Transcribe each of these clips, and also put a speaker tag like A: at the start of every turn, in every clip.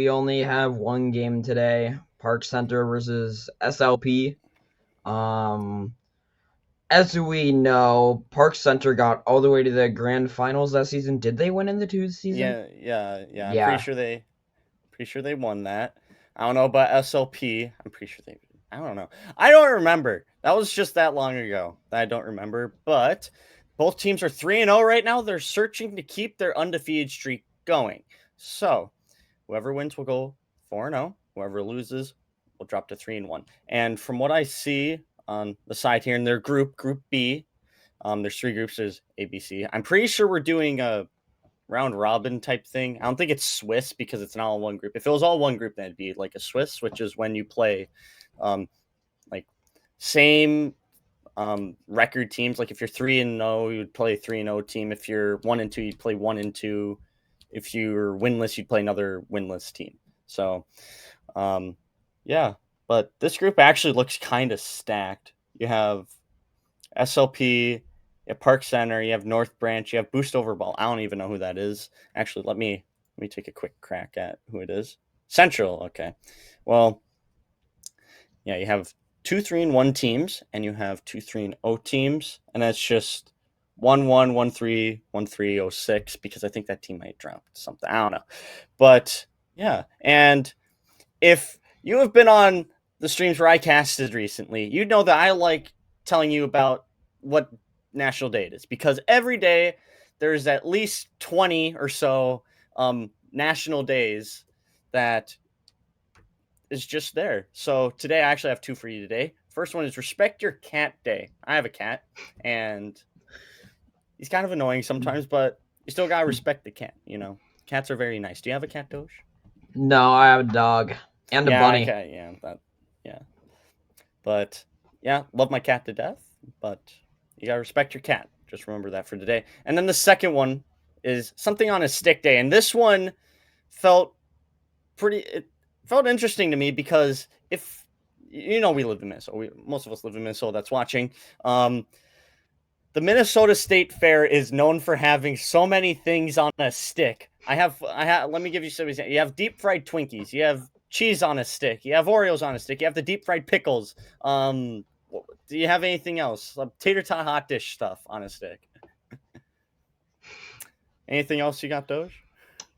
A: we only have one game today. Park Center versus SLP. Um, as we know, Park Center got all the way to the grand finals that season. Did they win in the two season?
B: Yeah. I'm
A: Yeah.
B: pretty sure they won that. I don't know about SLP. I'm pretty sure they. I don't know. I don't remember. That was just that long ago that I don't remember. But both teams are 3-0 right now. They're searching to keep their undefeated streak going. So whoever wins will go 4-0. Whoever loses will drop to 3-1. And from what I see on the side here in their Group B, there's three groups. There's A, B, C. I'm pretty sure we're doing a round robin type thing. I don't think it's Swiss because it's not all one group. If it was all one group, then it'd be like a Swiss, which is when you play like same record teams. Like if you're 3-0, you'd play a 3-0 team. If you're 1-2, you'd play 1-2. If you're winless, you'd play another winless team. So yeah. But this group actually looks kind of stacked. You have SLP, you have Park Center, you have North Branch, you have Boost Overball. I don't even know who that is. Actually, let me take a quick crack at who it is. Central, okay. Well, yeah, you have 2-3-1 teams, and you have 2-3-0 teams, and that's just 1-1, 1-3, 1-3, 6, because I think that team might drop something. I don't know. But yeah, and if you have been on the streams where I casted recently, you know that I like telling you about what national day it is, because every day there's at least 20 or so national days that is just there. So today I actually have two for you today. First one is Respect Your Cat Day. I have a cat, and he's kind of annoying sometimes, but you still gotta respect the cat. Cats are very nice. Do you have a cat, Doge?
A: No, I have a dog and a
B: Yeah,
A: bunny.
B: okay, yeah. But yeah, love my cat to death. But you gotta respect your cat. Just remember that for today. And then the second one is something on a stick day, and this one felt it felt interesting to me because if we live in Minnesota, most of us live in Minnesota. That's watching. The Minnesota State Fair is known for having so many things on a stick. Let me give you some examples. You have deep fried Twinkies. You have cheese on a stick. You have Oreos on a stick. You have the deep fried pickles. Do you have anything else? Tater tot hot dish stuff on a stick. Anything else you got, Doge?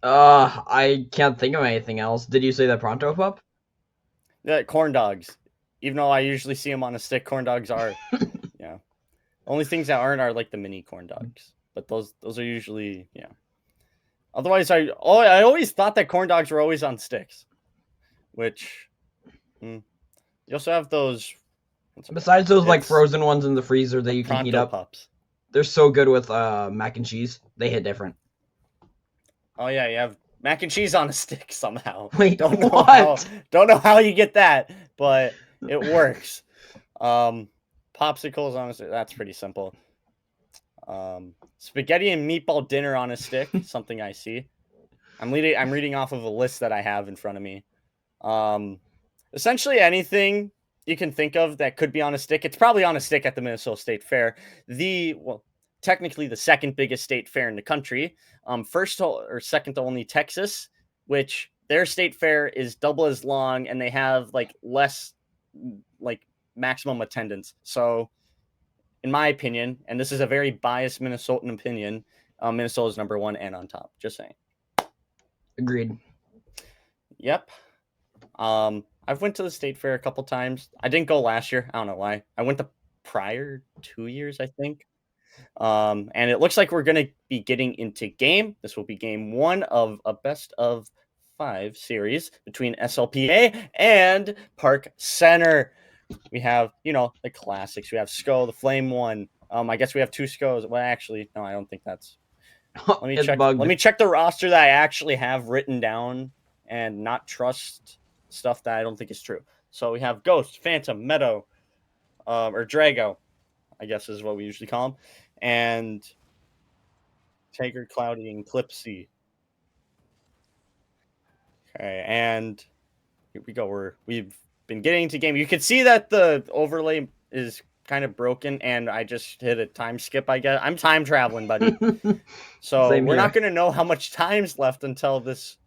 A: I can't think of anything else. Did you say that Pronto Pup?
B: Yeah, corn dogs. Even though I usually see them on a stick, corn dogs are, yeah. Only things that aren't are like the mini corn dogs, but those are usually, yeah. Otherwise, I always thought that corn dogs were always on sticks, which you also have those.
A: Besides those like frozen ones in the freezer that you can heat up,
B: pups.
A: they're so good with mac and cheese. They hit different.
B: Oh yeah, you have mac and cheese on a stick somehow.
A: Wait,
B: don't know
A: what?
B: Don't know how you get that, but it works. Popsicles on a stick. That's pretty simple. Spaghetti and meatball dinner on a stick. Something I see. I'm reading off of a list that I have in front of me. Essentially anything you can think of that could be on a stick. It's probably on a stick at the Minnesota State Fair. Technically the second biggest state fair in the country. First or second to only Texas, which their state fair is double as long, and they have like less like maximum attendance. So in my opinion, and this is a very biased Minnesotan opinion, Minnesota's number one and on top. Just saying.
A: Agreed.
B: Yep. I've went to the state fair a couple times. I didn't go last year. I don't know why. I went the prior 2 years, I think. And it looks like we're going to be getting into game. This will be game one of a best of 5 series between SLPA and Park Center. We have, the classics. We have SCO, the Flame One. I guess we have 2 SCOs. Well, actually, no, I don't think that's. Let me check.
A: Bugged.
B: Let me check the roster that I actually have written down and not trust stuff that I don't think is true. So we have Ghost, Phantom, Meadow, or Drago, I guess is what we usually call them, and Tiger, Cloudy, and Clipsy. Okay, and here we go. We've been getting to game. You can see that the overlay is kind of broken, and I just hit a time skip, I guess. I'm time traveling, buddy. So we're not going to know how much time's left until this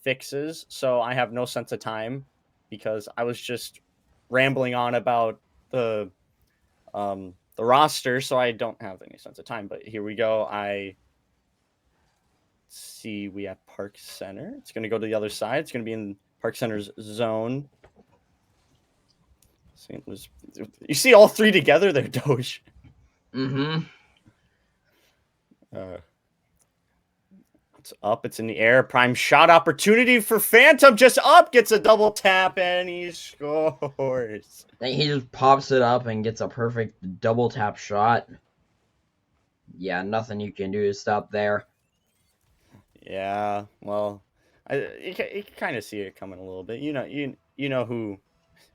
B: fixes, so I have no sense of time because I was just rambling on about the roster, so I don't have any sense of time. But here we go. I see we have Park Center. It's going to go to the other side. It's going to be in Park Center's zone. St. Louis. You see all three together there, Doge.
A: Mm-hmm.
B: It's up. It's in the air. Prime shot opportunity for Phantom. Just up. Gets a double tap, and he scores.
A: He just pops it up and gets a perfect double tap shot. Yeah, nothing you can do to stop there.
B: Yeah, well, you can kind of see it coming a little bit. You know who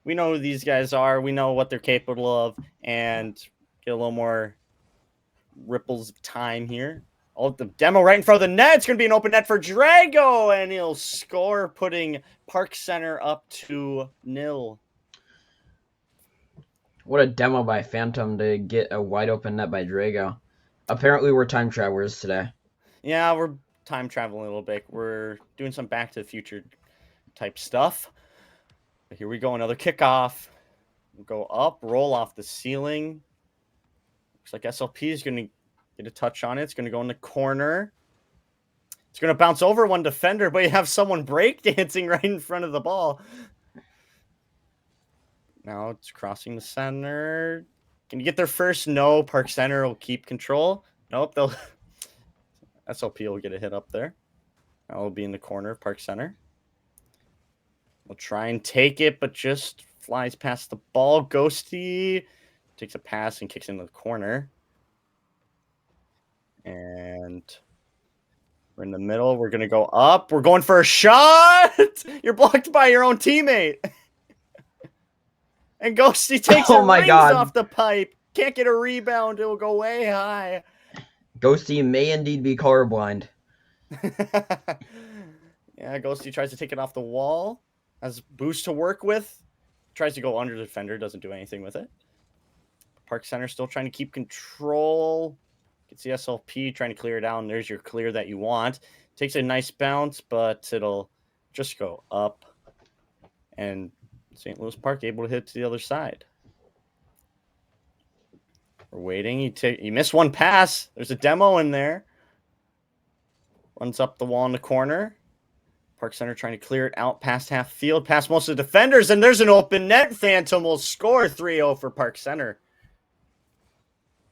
B: we know who these guys are. We know what they're capable of, and get a little more ripples of time here. Oh, the demo right in front of the net. It's going to be an open net for Drago, and he'll score, putting Park Center up 2-0.
A: What a demo by Phantom to get a wide open net by Drago. Apparently, we're time travelers today.
B: Yeah, we're time traveling a little bit. We're doing some Back to the Future type stuff. But here we go, another kickoff. We'll go up, roll off the ceiling. Looks like SLP is going to get a touch on it. It's going to go in the corner. It's going to bounce over one defender, but you have someone breakdancing right in front of the ball. Now it's crossing the center. Can you get there first? No. Park Center will keep control. Nope. They'll SLP will get a hit up there. That will be in the corner of Park Center. We'll try and take it, but just flies past the ball. Ghosty takes a pass and kicks into the corner. And we're in the middle. We're going to go up. We're going for a shot. You're blocked by your own teammate. And Ghosty takes
A: Oh
B: it,
A: my
B: rings
A: God.
B: off the pipe. Can't get a rebound. It will go way high.
A: Ghosty may indeed be colorblind.
B: Yeah, Ghosty tries to take it off the wall. Has boost to work with. Tries to go under the defender. Doesn't do anything with it. Park Center still trying to keep control. Gets the SLP trying to clear it out. And there's your clear that you want. Takes a nice bounce, but it'll just go up. And St. Louis Park able to hit to the other side. We're waiting. He missed one pass. There's a demo in there. Runs up the wall in the corner. Park Center trying to clear it out past half field, past most of the defenders, and there's an open net. Phantom will score 3-0 for Park Center.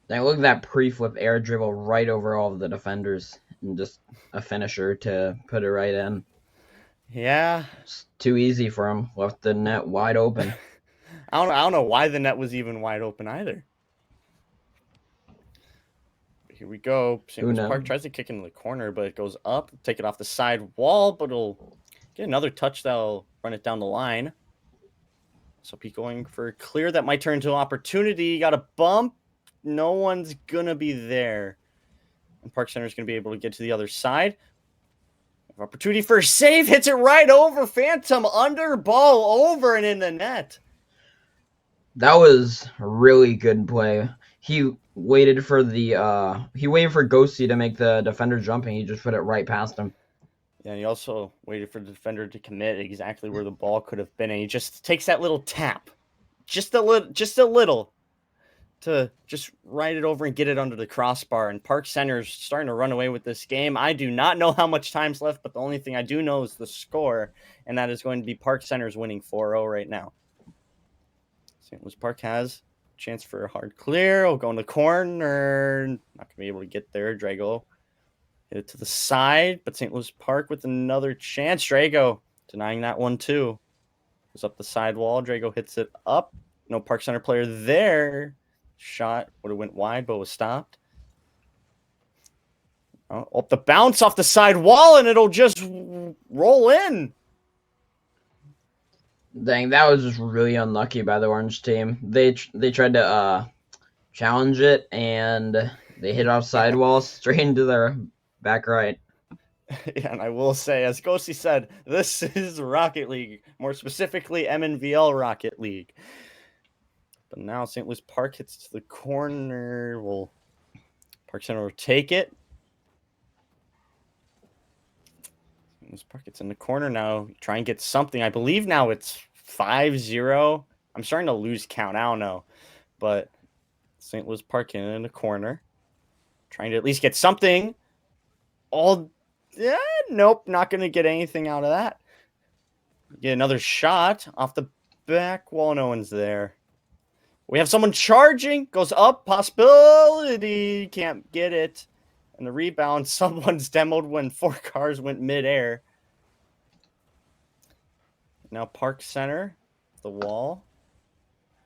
A: Now look at that pre-flip air dribble right over all of the defenders, and just a finisher to put it right in.
B: Yeah.
A: It's too easy for him. Left the net wide open.
B: I don't know why the net was even wide open either. Here we go. St. Louis Park tries to kick into the corner, but it goes up. Take it off the side wall, but it'll get another touch that'll run it down the line. So Pete going for a clear that might turn into an opportunity. Got a bump. No one's going to be there. And Park Center is going to be able to get to the other side. Opportunity for a save. Hits it right over. Phantom under ball over and in the net.
A: That was a really good play. He waited for Ghosty to make the defender jump, and he just put it right past him.
B: Yeah, and he also waited for the defender to commit exactly where the ball could have been, and he just takes that little tap, just a little, to just ride it over and get it under the crossbar. And Park Center's starting to run away with this game. I do not know how much time's left, but the only thing I do know is the score, and that is going to be Park Center's winning 4-0 right now. St. Louis Park has a chance for a hard clear. Will go in the corner. Not going to be able to get there. Drago hit it to the side, but St. Louis Park with another chance. Drago denying that one too. Goes up the side wall. Drago hits it up. No Park Center player there. Shot would have went wide, but was stopped. Up the bounce off the side wall, and it'll just roll in.
A: Dang, that was just really unlucky by the orange team. They tried to challenge it, and they hit off sidewall straight into their back right.
B: Yeah, and I will say, as Ghosty said, this is Rocket League, more specifically MNVL Rocket League. But now St. Louis Park hits to the corner. Park Center will take it. This Park gets in the corner now. Try and get something. I believe now it's 5-0. I'm starting to lose count. I don't know. But St. Louis Park in the corner. Trying to at least get something. Nope, not going to get anything out of that. Get another shot off the back wall. No one's there. We have someone charging. Goes up. Possibility. Can't get it. And the rebound. Someone's demoed when 4 cars went midair. Now Park Center. The wall.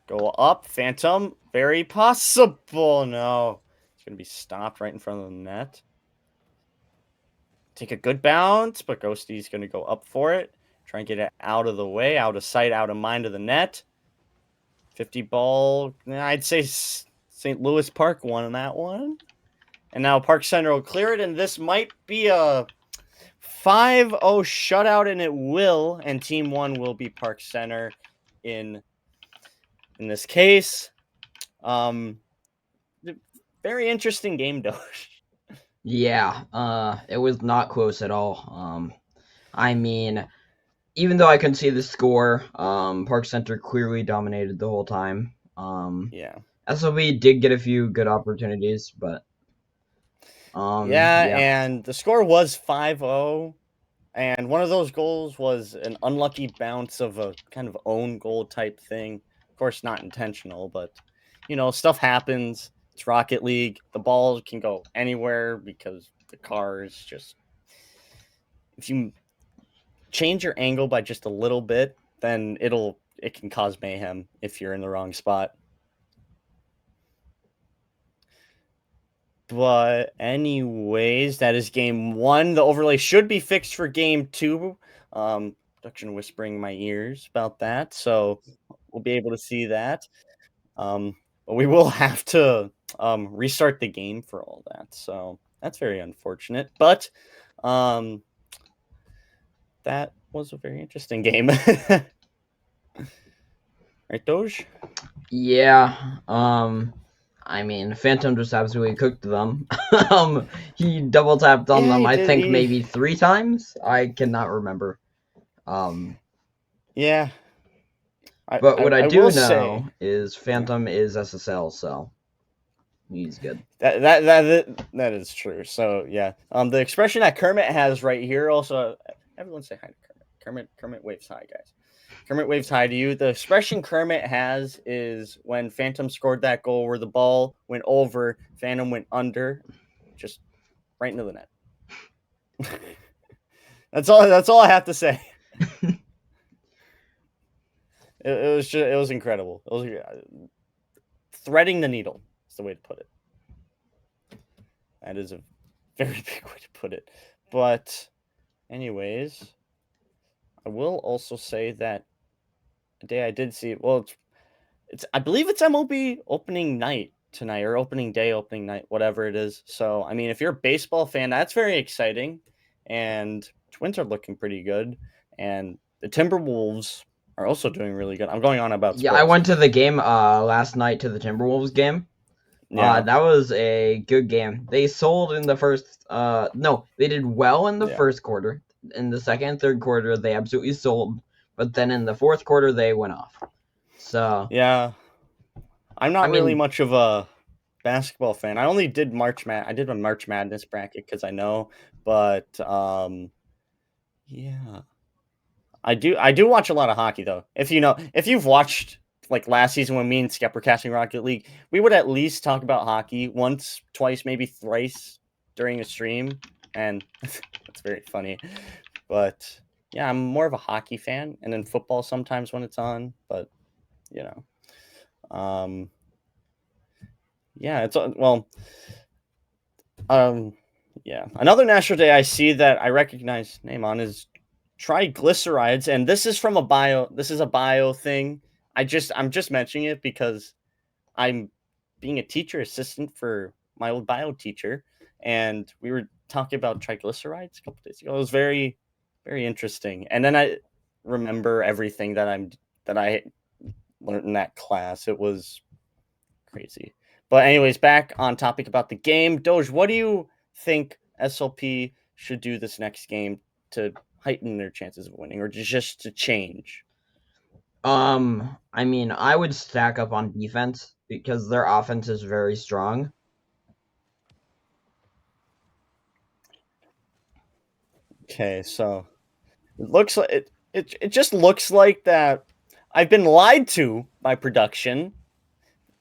B: Go up. Phantom. Very possible. No. It's going to be stopped right in front of the net. Take a good bounce, but Ghosty's going to go up for it. Try and get it out of the way, out of sight, out of mind of the net. 50 ball. I'd say St. Louis Park won that one. And now Park Center will clear it, and this might be a 5-0 shutout, and it will. And Team 1 will be Park Center in this case. Very interesting game, though.
A: Yeah, it was not close at all. I mean, even though I couldn't see the score, Park Center clearly dominated the whole time.
B: Yeah.
A: SLB did get a few good opportunities, but
B: yeah,
A: yeah.
B: And the score was 5-0. And one of those goals was an unlucky bounce of a kind of own goal type thing. Of course, not intentional, but, stuff happens. It's Rocket League. The ball can go anywhere because the car is just... If you change your angle by just a little bit, then it can cause mayhem if you're in the wrong spot. But anyways, that is game 1. The overlay should be fixed for game 2. Production whispering in my ears about that, so we'll be able to see that. But we will have to restart the game for all that, so that's very unfortunate. But that was a very interesting game. Right, Doge?
A: Yeah. I mean, Phantom just absolutely cooked them. He double tapped on them,
B: he
A: I
B: did.
A: think maybe 3 times. I cannot remember.
B: Yeah.
A: But what I do
B: will
A: know
B: say
A: is Phantom is SSL, so he's good.
B: that is true. So yeah, the expression that Kermit has right here also. Everyone say hi to Kermit. Kermit waves hi, guys. Kermit waves hi to you. The expression Kermit has is when Phantom scored that goal where the ball went over, Phantom went under, just right into the net. That's all I have to say. It was incredible. It was threading the needle. Is the way to put it. That is a very big way to put it. But anyways, I will also say that the day I did see it, well, it's I believe it's MLB opening night tonight, or opening day, opening night, whatever it is. So, I mean, if you're a baseball fan, that's very exciting. And Twins are looking pretty good. And the Timberwolves are also doing really good. I'm going on about
A: Yeah,
B: sports.
A: I went to the game last night, to the Timberwolves game.
B: Yeah.
A: That was a good game. They sold in the first no, they did well in the first quarter. In the second and third quarter they absolutely sold, but then in the fourth quarter they went off. So
B: yeah. I'm not really much of a basketball fan. I only did I did a March Madness bracket because I know, but yeah. I do watch a lot of hockey though. If you've watched like last season when me and Skep were casting Rocket League, we would at least talk about hockey once, twice, maybe thrice during a stream, and that's very funny. But yeah, I'm more of a hockey fan, and then football sometimes when it's on. But yeah, it's well, yeah. Another national day I see that I recognize name on is triglycerides, and this is from a bio. This is a bio thing. I'm just mentioning it because I'm being a teacher assistant for my old bio teacher, and we were talking about triglycerides a couple days ago. It was very, very interesting. And then I remember everything that I learned in that class. It was crazy. But anyways, back on topic about the game. Doge, what do you think SLP should do this next game to heighten their chances of winning, or just to change?
A: I mean, I would stack up on defense because their offense is very strong.
B: Okay, so it looks like it just looks like that I've been lied to by production,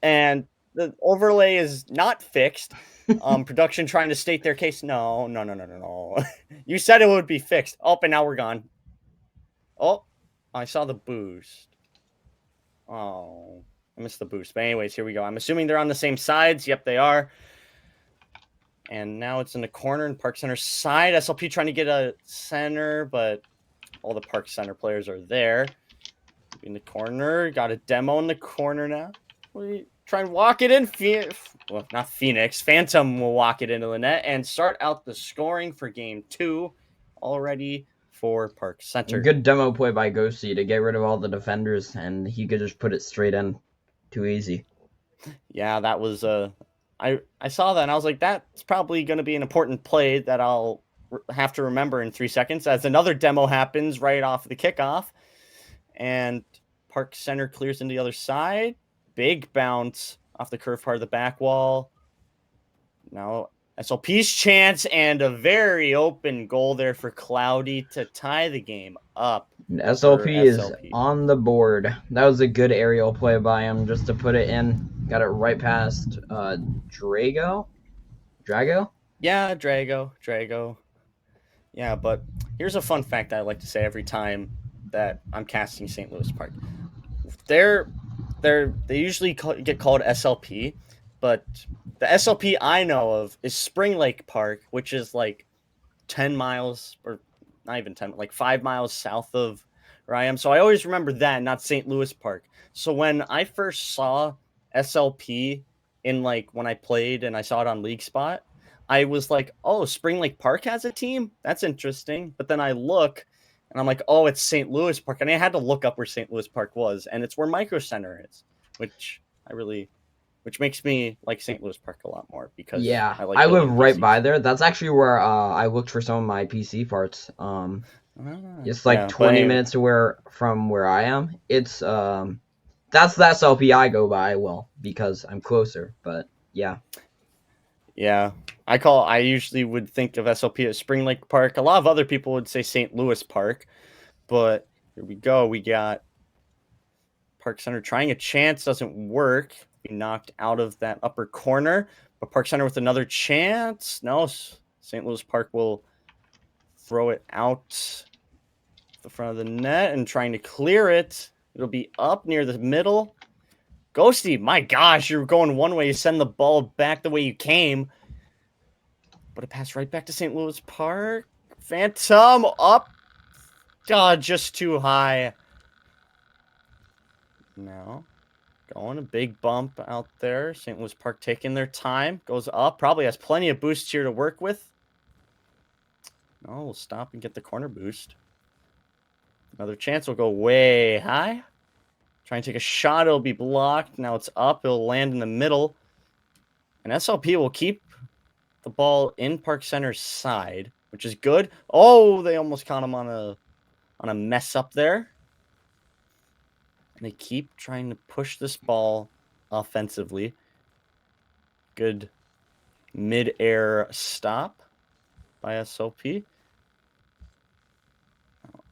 B: and the overlay is not fixed. Production trying to state their case. No, no, no, no, no, no. You said it would be fixed. Oh, and now we're gone. Oh, I saw the boost. Oh, I missed the boost. But anyways, here we go. I'm assuming they're on the same sides. Yep, they are. And now it's in the corner in Park Center side. SLP trying to get a center, but all the Park Center players are there. In the corner, got a demo in the corner now. We try and walk it in. Well, not Phoenix. Phantom will walk it into the net and start out the scoring for game 2 already for Park Center.
A: Good demo play by Ghosty to get rid of all the defenders, and he could just put it straight in. Too easy.
B: Yeah, that was I saw that and I was like, that's probably going to be an important play that I'll have to remember in 3 seconds as another demo happens right off the kickoff. And Park Center clears into the other side. Big bounce off the curved part of the back wall. Now SLP's chance and a very open goal there for Cloudy to tie the game up.
A: SLP is on the board. That was a good aerial play by him just to put it in. Got it right past Drago?
B: Yeah, Drago. Yeah, but here's a fun fact that I like to say every time that I'm casting St. Louis Park. They usually get called SLP, but the SLP I know of is Spring Lake Park, which is like 10 miles, or not even 10, like 5 miles south of where I am. So I always remember that, not St. Louis Park. So when I first saw SLP in like when I played and I saw it on League Spot, I was like, oh, Spring Lake Park has a team? That's interesting. But then I look and I'm like, oh, it's St. Louis Park. And I had to look up where St. Louis Park was, and it's where Micro Center is, which makes me like St. Louis Park a lot more because
A: yeah,
B: I like
A: I live
B: building
A: right
B: PCs.
A: by there. That's actually where I looked for some of my PC parts. It's like
B: Yeah,
A: 20 minutes from where I am. It's that's the SLP I go by. Well, because I'm closer, but yeah.
B: Yeah, I usually would think of SLP as Spring Lake Park. A lot of other people would say St. Louis Park, but here we go. We got Park Center trying a chance, doesn't work. Be knocked out of that upper corner, but Park Center with another chance. No, St. Louis Park will throw it out the front of the net and trying to clear it. It'll be up near the middle. Ghosty, my gosh, you're going one way. You send the ball back the way you came. But it passed right back to St. Louis Park. Phantom up. God, just too high. Now, going a big bump out there. St. Louis Park taking their time. Goes up. Probably has plenty of boosts here to work with. No, we'll stop and get the corner boost. Another chance will go way high. Try and take a shot. It'll be blocked. Now it's up. It'll land in the middle. And SLP will keep the ball in Park Center's side, which is good. Oh, they almost caught him on a mess up there. And they keep trying to push this ball offensively. Good mid-air stop by SLP.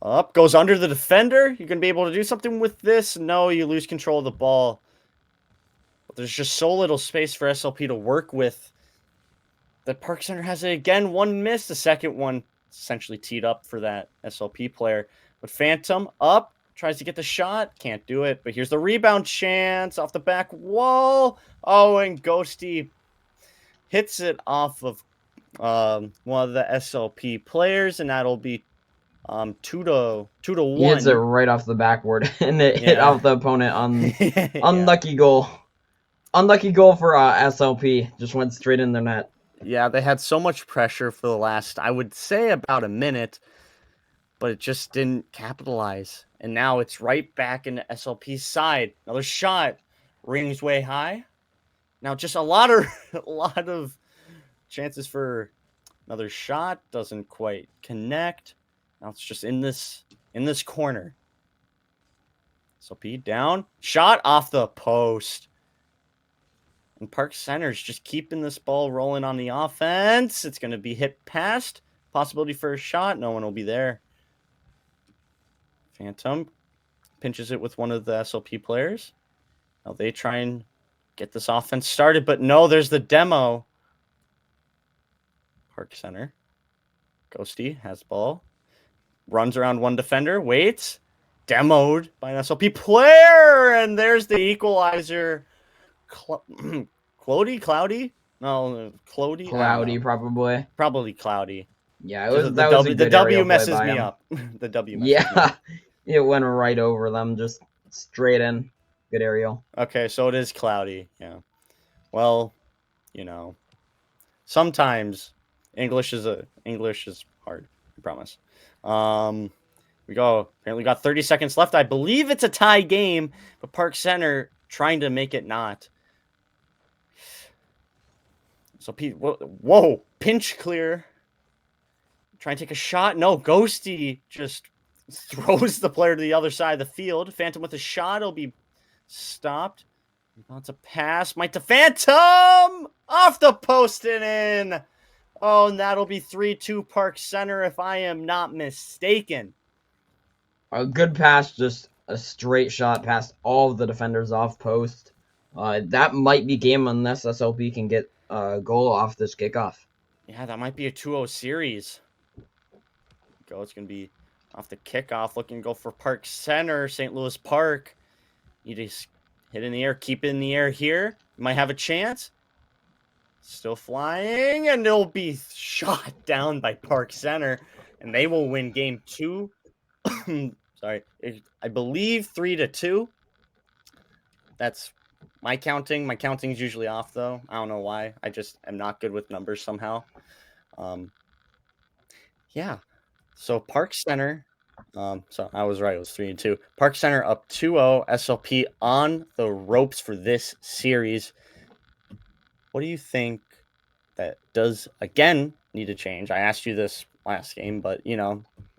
B: Up, goes under the defender. You're going to be able to do something with this. No, you lose control of the ball. But there's just so little space for SLP to work with. The Park Center has it again. One miss. The second one essentially teed up for that SLP player. But Phantom up. Tries to get the shot. Can't do it. But here's the rebound chance off the back wall. Oh, and Ghosty hits it off of one of the SLP players. And that'll be 2-1.
A: He hits it right off the backboard, and it hit off the opponent on unlucky goal. Unlucky goal for SLP. Just went straight in their net.
B: Yeah, they had so much pressure for the last, I would say, about a minute, but it just didn't capitalize. And now it's right back in SLP's side. Another shot rings way high. Now just a lot of chances for another shot. Doesn't quite connect. Now it's just in this corner. SLP down. Shot off the post. And Park Center's just keeping this ball rolling on the offense. It's going to be hit past. Possibility for a shot. No one will be there. Phantom pinches it with one of the SLP players. Now they try and get this offense started, but no, there's the demo. Park Center. Ghosty has the ball. Runs around one defender. Waits. Demoed by an SLP player. And there's the equalizer. Cloudy? No, Cloudy.
A: Cloudy, probably.
B: Probably Cloudy.
A: Yeah,
B: Just
A: that was a good
B: the W
A: aerial play
B: messes
A: by
B: me
A: him.
B: up. The W messes me
A: Yeah,
B: up.
A: it went right over them, just straight in. Good aerial.
B: Okay, so it is Cloudy. Yeah. Well, sometimes English is hard. I promise. We go. Apparently, got 30 seconds left. I believe it's a tie game, but Park Center trying to make it not. So Pete, whoa, pinch clear. Try and take a shot. No, Ghosty just throws the player to the other side of the field. Phantom with a shot. It'll be stopped. Wants a pass. Might to Phantom! Off the post and in. Oh, and that'll be 3-2 Park Center if I am not mistaken.
A: A good pass, just a straight shot past all of the defenders off post. That might be game unless SLP can get a goal off this kickoff.
B: Yeah, that might be a 2-0 series. It's going to be off the kickoff. Looking to go for Park Center, St. Louis Park. You just hit in the air, keep it in the air here. You might have a chance. Still flying, and it'll be shot down by Park Center, and they will win game 2. Sorry, I believe 3-2. That's my counting. My counting's usually off, though. I don't know why. I just am not good with numbers somehow. Yeah. So Park Center, so I was right. It was 3-2. Park Center up 2-0. SLP on the ropes for this series. What do you think that does, again, need to change? I asked you this last game, but,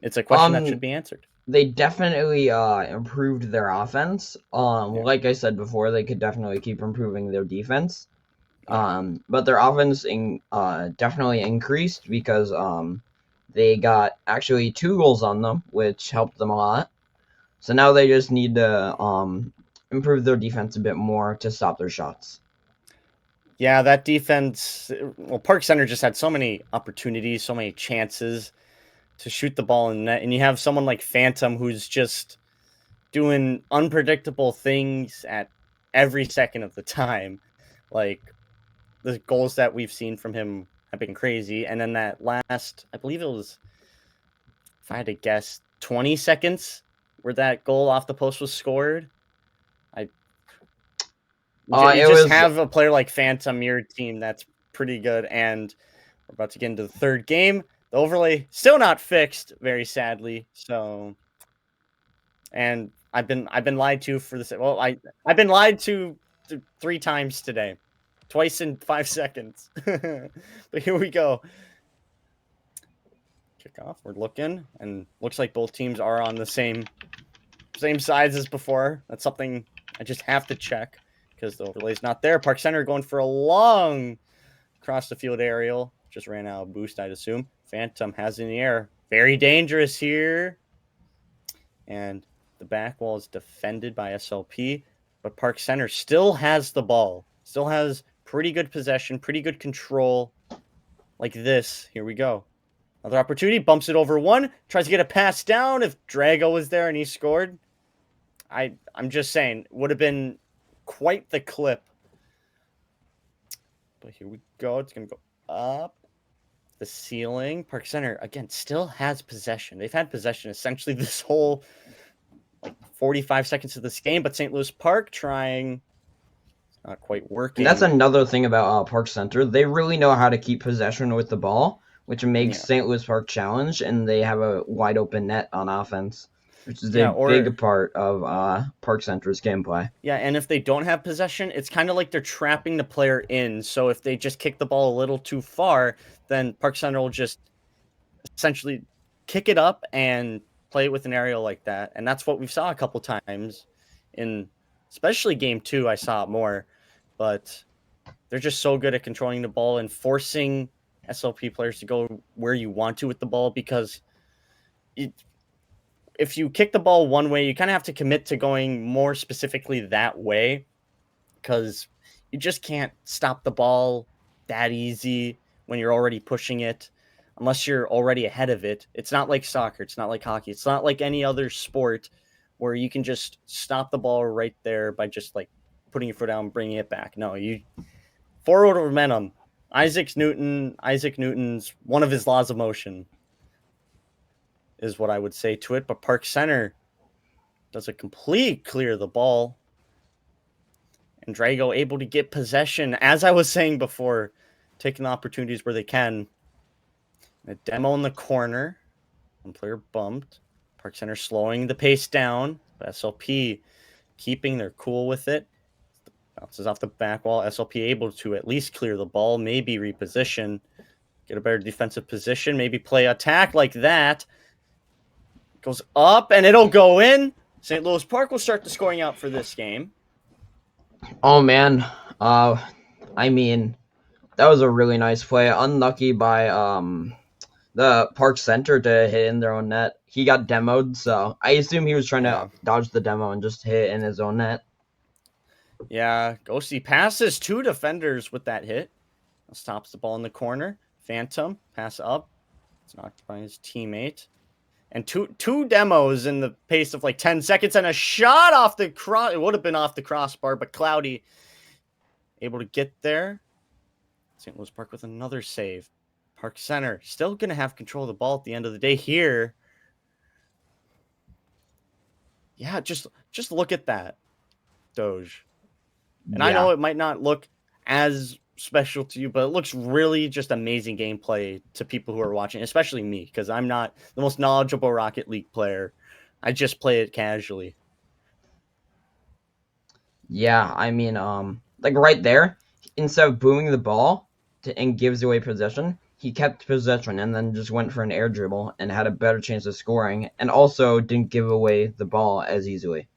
B: it's a question that should be answered.
A: They definitely improved their offense. Like I said before, they could definitely keep improving their defense. But their offense definitely increased because they got actually 2 goals on them, which helped them a lot. So now they just need to improve their defense a bit more to stop their shots.
B: Yeah, that defense. Well, Park Center just had so many opportunities, so many chances to shoot the ball in net, and you have someone like Phantom who's just doing unpredictable things at every second of the time. Like, the goals that we've seen from him have been crazy, and then that last, I believe it was, if I had to guess, 20 seconds where that goal off the post was scored. Have a player like Phantom, your team, that's pretty good, and we're about to get into the third game. The overlay still not fixed, very sadly. So, and I've been lied to for this. Well, I've been lied to 3 times today, twice in 5 seconds. But here we go. Kickoff. We're looking, and looks like both teams are on the same sides as before. That's something I just have to check because the overlay's not there. Park Center going for a long across the field aerial. Just ran out of boost, I'd assume. Phantom has it in the air. Very dangerous here. And the back wall is defended by SLP. But Park Center still has the ball. Still has pretty good possession, pretty good control. Like this. Here we go. Another opportunity. Bumps it over one. Tries to get a pass down. If Drago was there and he scored, I'm just saying, would have been quite the clip. But here we go. It's going to go up the ceiling. Park Center, again, still has possession. They've had possession essentially this whole 45 seconds of this game, but St. Louis Park trying. It's not quite working.
A: And that's another thing about Park Center. They really know how to keep possession with the ball, which makes St. Louis Park challenge, and they have a wide open net on offense, which is a big part of Park Center's gameplay.
B: Yeah, and if they don't have possession, it's kind of like they're trapping the player in. So if they just kick the ball a little too far, then Park Center will just essentially kick it up and play it with an aerial like that. And that's what we saw a couple times in especially game 2. I saw it more, but they're just so good at controlling the ball and forcing SLP players to go where you want to with the ball, because if you kick the ball one way, you kind of have to commit to going more specifically that way, because you just can't stop the ball that easy when you're already pushing it unless you're already ahead of it. It's not like soccer. It's not like hockey. It's not like any other sport where you can just stop the ball right there by just like putting your foot down, bringing it back. No, you forward momentum. Isaac Newton's one of his laws of motion is what I would say to it. But Park Center does a complete clear of the ball. And Drago able to get possession, as I was saying before, taking the opportunities where they can. A demo in the corner. One player bumped. Park Center slowing the pace down. But SLP keeping their cool with it. Bounces off the back wall. SLP able to at least clear the ball, maybe reposition, get a better defensive position, maybe play attack like that. Goes up and it'll go in. St. Louis Park will start the scoring out for this game.
A: Oh man, I mean, that was a really nice play. Unlucky by the Park Center to hit in their own net. He got demoed, so I assume he was trying to dodge the demo and just hit in his own net.
B: Yeah, Ghosty passes 2 defenders with that hit. Stops the ball in the corner. Phantom, pass up. It's knocked by his teammate. And two demos in the pace of like 10 seconds and a shot off the cross. It would have been off the crossbar, but Cloudy able to get there. St. Louis Park with another save. Park Center still going to have control of the ball at the end of the day here. Yeah, just look at that, Doge. And yeah. I know it might not look as special to you, but it looks really just amazing gameplay to people who are watching, especially me, because I'm not the most knowledgeable Rocket League player. I just play it casually.
A: Yeah, I mean, like right there, instead of booming the ball and gives away possession, he kept possession and then just went for an air dribble and had a better chance of scoring, and also didn't give away the ball as easily.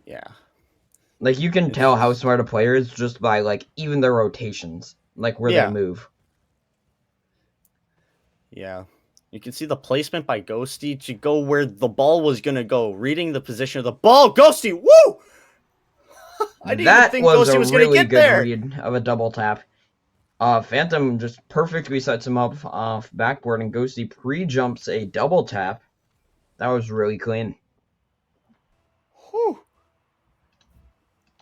B: Yeah.
A: Like, you can tell how smart a player is just by, like, even their rotations, like, where they move.
B: Yeah. You can see the placement by Ghosty to go where the ball was going to go, reading the position of the ball. Ghosty, woo! I didn't even think Ghosty was going to get there.
A: That was a really good read of a double tap. Phantom just perfectly sets him up off backboard, and Ghosty pre-jumps a double tap. That was really clean.
B: Whew.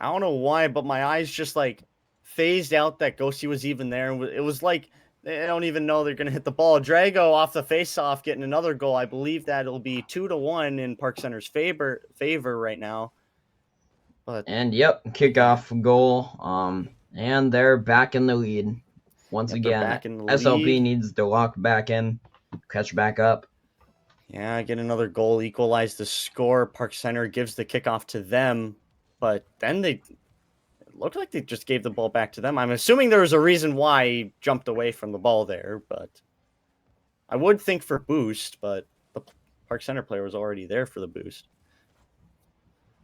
B: I don't know why, but my eyes just like phased out that Ghosty was even there. It was like they don't even know they're going to hit the ball. Drago off the face-off getting another goal. I believe that it'll be 2-1 in Park Center's favor right now.
A: And yep, kickoff goal. And they're back in the lead once again. SLP needs to lock back in, catch back up.
B: Yeah, get another goal, equalize the score. Park Center gives the kickoff to them, but then it looked like they just gave the ball back to them. I'm assuming there was a reason why he jumped away from the ball there, but I would think for boost, but the Park Center player was already there for the boost.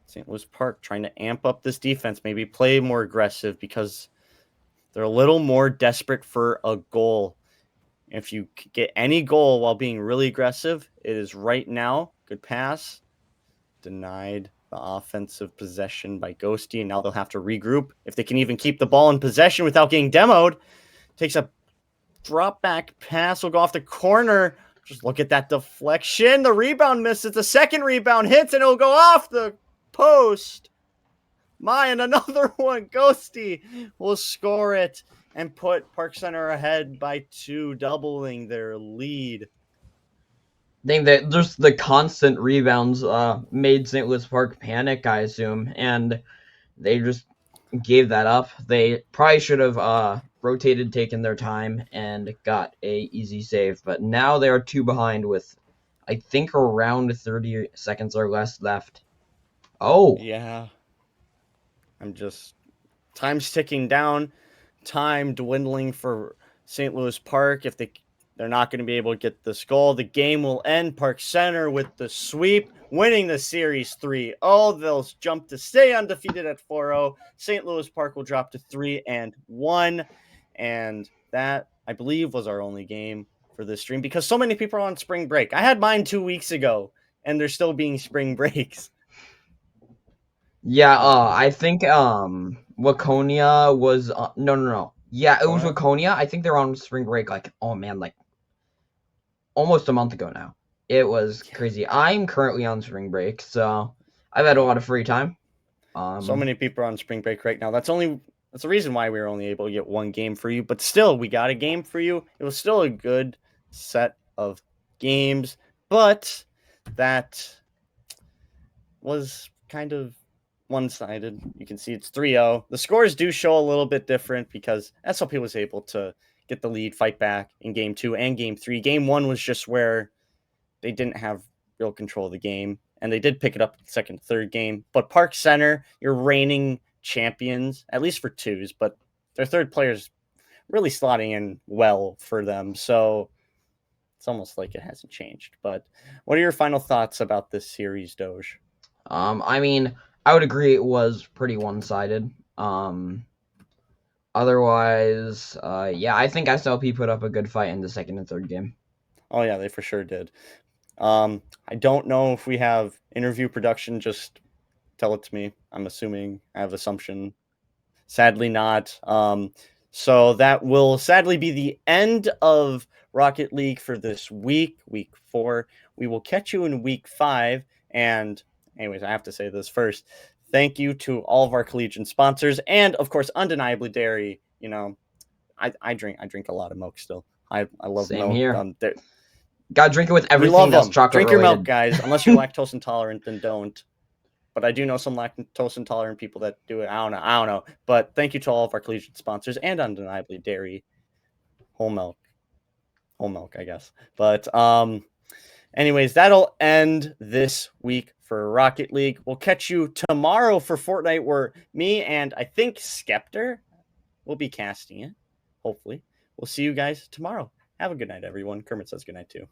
B: St. Louis Park trying to amp up this defense, maybe play more aggressive because they're a little more desperate for a goal. If you get any goal while being really aggressive, it is right now. Good pass. Denied the offensive possession by Ghosty, and now they'll have to regroup. If they can even keep the ball in possession without getting demoed, takes a drop back pass, will go off the corner. Just look at that deflection. The rebound misses. The second rebound hits, and it'll go off the post. And another one. Ghosty will score it and put Park Center ahead by 2, doubling their lead.
A: I think that just the constant rebounds made St. Louis Park panic, I assume, and they just gave that up. They probably should have rotated, taken their time, and got a easy save. But now they are 2 behind with, I think, around 30 seconds or less left. Oh.
B: Yeah. Time's ticking down. Time dwindling for St. Louis Park. If they They're not going to be able to get this goal. The game will end. Park Center with the sweep, winning the series 3-0. They'll jump to stay undefeated at 4-0. St. Louis Park will drop to 3-1. And that, I believe, was our only game for this stream because so many people are on spring break. I had mine 2 weeks ago, and they're still being spring breaks.
A: Yeah, I think Waconia was no. Yeah, it was
B: What?
A: Waconia. I think they're on spring break like oh man, like almost a month ago now. It was crazy. I'm currently on spring break, so I've had a lot of free time.
B: So many people are on spring break right now. That's the reason why we were only able to get one game for you. But still, we got a game for you. It was still a good set of games, but that was kind of one-sided. You can see it's 3-0. The scores do show a little bit different because SLP was able to get the lead, fight back in game 2 and game 3. Game 1 was just where they didn't have real control of the game, and they did pick it up second, third game. But Park Center, you're reigning champions, at least for twos, but their third player's really slotting in well for them. So it's almost like it hasn't changed. But what are your final thoughts about this series, Doge?
A: I mean, I would agree it was pretty one-sided. Otherwise, yeah, I think SLP put up a good fight in the second and third game.
B: Oh yeah, they for sure did. I don't know if we have interview production. Just tell it to me. I'm assuming I have assumption. Sadly not. So that will sadly be the end of Rocket League for this week, week 4. We will catch you in week 5. And anyways, I have to say this first. Thank you to all of our collegiate sponsors, and of course, undeniably dairy. You know, I drink a lot of milk still. I love
A: Same
B: milk.
A: here. Gotta drink it with
B: We
A: everything
B: love
A: that's
B: them.
A: chocolate
B: Drink your milk,
A: related.
B: guys. Unless you're lactose intolerant, then don't. But I do know some lactose intolerant people that do it. I don't know. But thank you to all of our collegiate sponsors and undeniably dairy, whole milk, I guess. But anyways, that'll end this week for Rocket League. We'll catch you tomorrow for Fortnite, where me and I think Skeptor will be casting it. Hopefully, we'll see you guys tomorrow. Have a good night, everyone. Kermit says good night too.